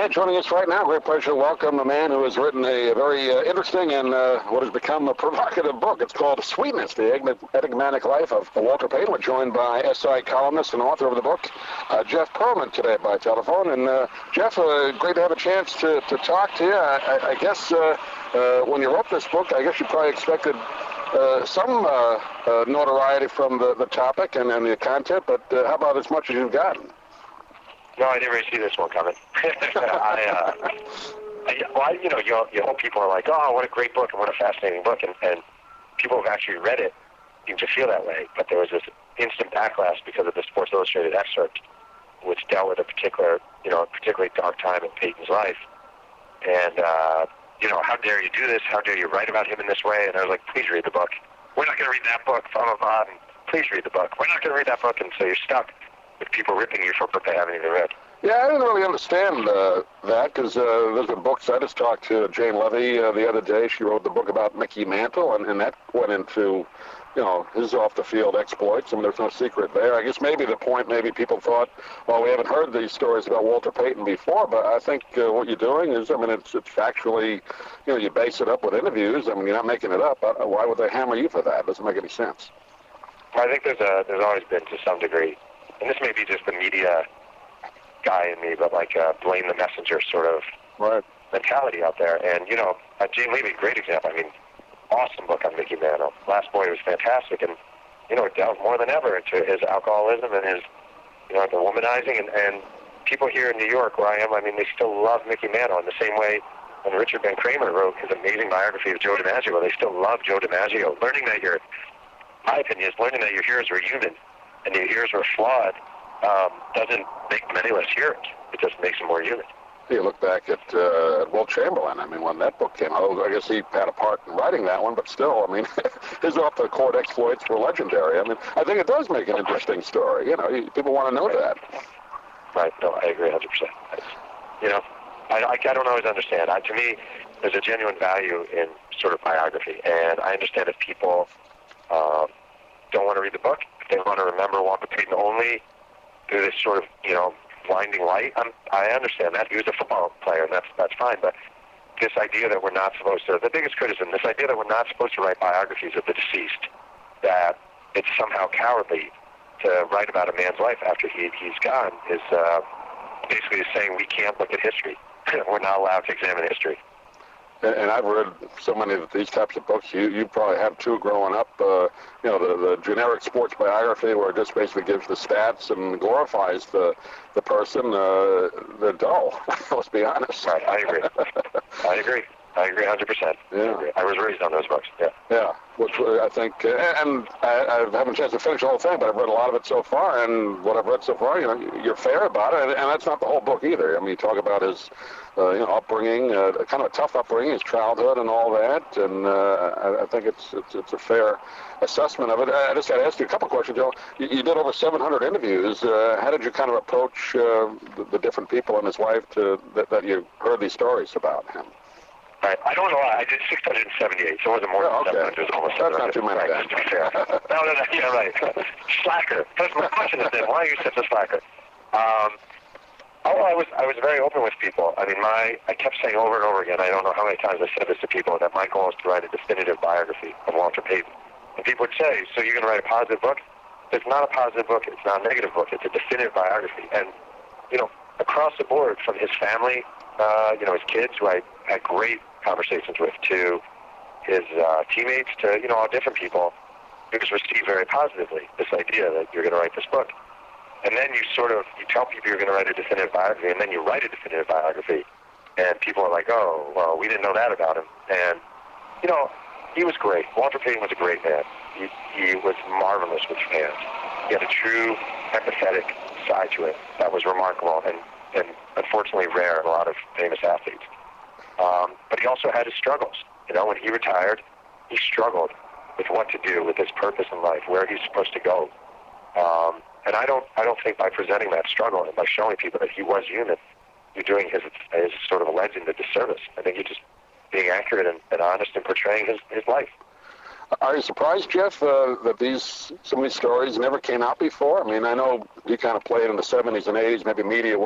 And joining us right now, great pleasure to welcome a man who has written a very interesting and what has become a provocative book. It's called Sweetness, the Enigmatic Life of Walter Payton. We're joined by SI columnist and author of the book, Jeff Pearlman, today by telephone. And Jeff, great to have a chance to talk to you. I guess when you wrote this book, I guess you probably expected some notoriety from the topic and the content, but how about as much as you've gotten? No, I didn't really see this one coming. You hope people are like, oh, what a great book and what a fascinating book, and people have actually read it seem to feel that way. But there was this instant backlash because of the Sports Illustrated excerpt, which dealt with a particularly dark time in Payton's life. And, how dare you do this? How dare you write about him in this way? And I was like, please read the book. We're not going to read that book, please read the book. We're not going to read that book, and so you're stuck with people ripping you for a book they haven't even read. Yeah, I didn't really understand that because there's been books. I just talked to Jane Levy the other day. She wrote the book about Mickey Mantle, and that went into, his off-the-field exploits. I mean, there's no secret there. I guess maybe the point, maybe people thought, well, we haven't heard these stories about Walter Payton before, but I think what you're doing is, it's factually, you base it up with interviews. I mean, you're not making it up. Why would they hammer you for that? It doesn't make any sense. Well, I think there's always been, to some degree, and this may be just the media guy in me, but like blame the messenger sort of mentality out there. And, Jane Levy, great example. I mean, awesome book on Mickey Mantle. Last Boy was fantastic, and, it delved more than ever into his alcoholism and his, the womanizing. And people here in New York, where I am, they still love Mickey Mantle in the same way when Richard Ben Kramer wrote his amazing biography of Joe DiMaggio. They still love Joe DiMaggio. My opinion is learning that your heroes were human and your heroes were flawed doesn't make them any less heroes. It just makes them more human. You look back at Wilt Chamberlain. When that book came out, I guess he had a part in writing that one, but still, his off-the-court exploits were legendary. I think it does make an interesting story. People want to know that. Right. No, I agree 100%. I don't always understand. To me, there's a genuine value in sort of biography, and I understand if people don't want to read the book, if they want to remember Walter Payton only through this sort of, blinding light, I understand that. He was a football player, and that's fine. But this idea that we're not supposed to, the biggest criticism, this idea that we're not supposed to write biographies of the deceased, that it's somehow cowardly to write about a man's life after he's gone, is basically saying we can't look at history. We're not allowed to examine history. And I've read so many of these types of books. You probably have too growing up. The generic sports biography where it just basically gives the stats and glorifies the person. They're dull. Let's be honest. Right. I agree 100%. Yeah. I was raised on those books. Yeah. Yeah. Which I think, and I haven't a chance to finish the whole thing, but I've read a lot of it so far, and what I've read so far, you're fair about it, and that's not the whole book either. You talk about his, upbringing, kind of a tough upbringing, his childhood and all that, and I think it's a fair assessment of it. I just got to ask you a couple questions, Joe. You did over 700 interviews. How did you kind of approach the different people and his wife that you heard these stories about him? Right. I don't know. I did 678, so it wasn't more than 700. It was almost 700. That's not too many. Right, just to be fair. No. Yeah, right. Slacker. That's my question is then, why are you such a slacker? I was very open with people. I kept saying over and over again, I don't know how many times I said this to people, that my goal is to write a definitive biography of Walter Payton. And people would say, so you're going to write a positive book? It's not a positive book. It's not a negative book. It's a definitive biography. And, across the board, from his family, his kids, who I had great conversations with, to his teammates, to, all different people, it was received very positively, this idea that you're going to write this book. And then you tell people you're going to write a definitive biography, and then you write a definitive biography, and people are like, oh, well, we didn't know that about him. And, he was great. Walter Payton was a great man. He was marvelous with fans. He had a true empathetic side to it that was remarkable and unfortunately rare in a lot of famous athletes. But he also had his struggles. When he retired, he struggled with what to do with his purpose in life, where he's supposed to go. And I don't think by presenting that struggle and by showing people that he was human, you're doing his sort of a legend a disservice. I think you're just being accurate and honest in portraying his life. Are you surprised, Jeff, that some of these stories never came out before? I mean, I know you kind of played in the 70s and 80s. Maybe media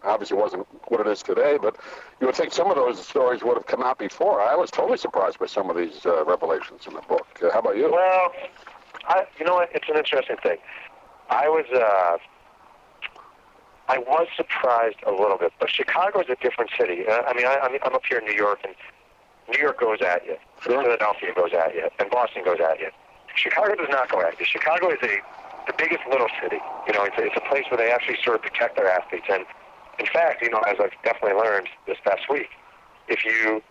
obviously wasn't what it is today, but you would think some of those stories would have come out before. I was totally surprised by some of these revelations in the book. How about you? Well, you know what? It's an interesting thing. I was surprised a little bit, but Chicago is a different city. I'm up here in New York, and New York goes at you. Sure. Philadelphia goes at you, and Boston goes at you. Chicago does not go at you. Chicago is the biggest little city. You know, it's a place where they actually sort of protect their athletes. And in fact, you know, as I've definitely learned this past week, if you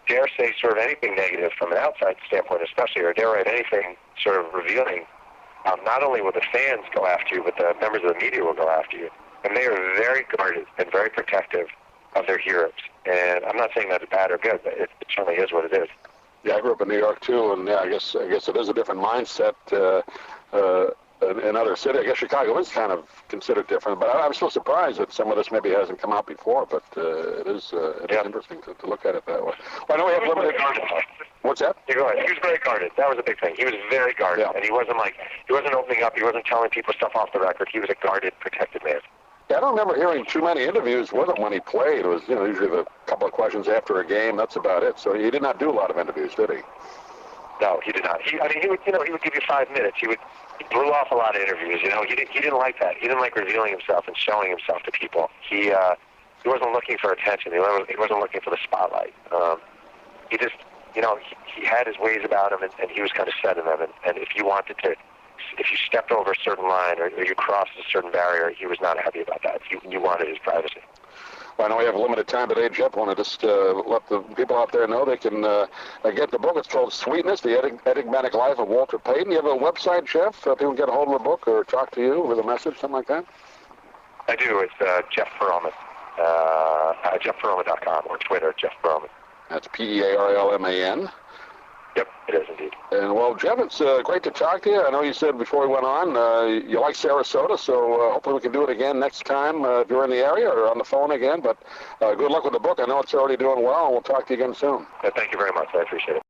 dare say sort of anything negative from an outside standpoint, especially, or dare write anything sort of revealing, not only will the fans go after you, but the members of the media will go after you. And they are very guarded and very protective of their heroes. And I'm not saying that's bad or good, but it certainly is what it is. Yeah, I grew up in New York too, and yeah, I guess it is a different mindset in other cities. I guess Chicago is kind of considered different, but I'm still surprised that some of this maybe hasn't come out before. But it is interesting to look at it that way. Well, I know we have limited. What's that? Yeah, go ahead. He was very guarded. That was a big thing. He was very guarded, and he wasn't opening up. He wasn't telling people stuff off the record. He was a guarded, protected man. Yeah, I don't remember hearing too many interviews with him when he played. It was, you know, usually a couple of questions after a game. That's about it. So he did not do a lot of interviews, did he? No, he did not. He would give you 5 minutes. He blew off a lot of interviews. You know, he didn't like that. He didn't like revealing himself and showing himself to people. He wasn't looking for attention. He wasn't looking for the spotlight. He just, you know, he had his ways about him, and he was kind of set in them. And if you stepped over a certain line or you crossed a certain barrier, he was not happy about that. You wanted his privacy. Well, I know we have a limited time today, Jeff. I want to just let the people out there know they can get the book. It's called Sweetness, The Enigmatic Life of Walter Payton. You have a website, Jeff? People can get a hold of the book or talk to you with a message, something like that? I do. It's Jeff Pearlman, JeffPearlman.com, or Twitter, Jeff Pearlman. That's Pearlman. Yep, it is indeed. And, well, Jeff, it's great to talk to you. I know you said before we went on you like Sarasota, so hopefully we can do it again next time if you're in the area or on the phone again. But good luck with the book. I know it's already doing well, and we'll talk to you again soon. Thank you very much. I appreciate it.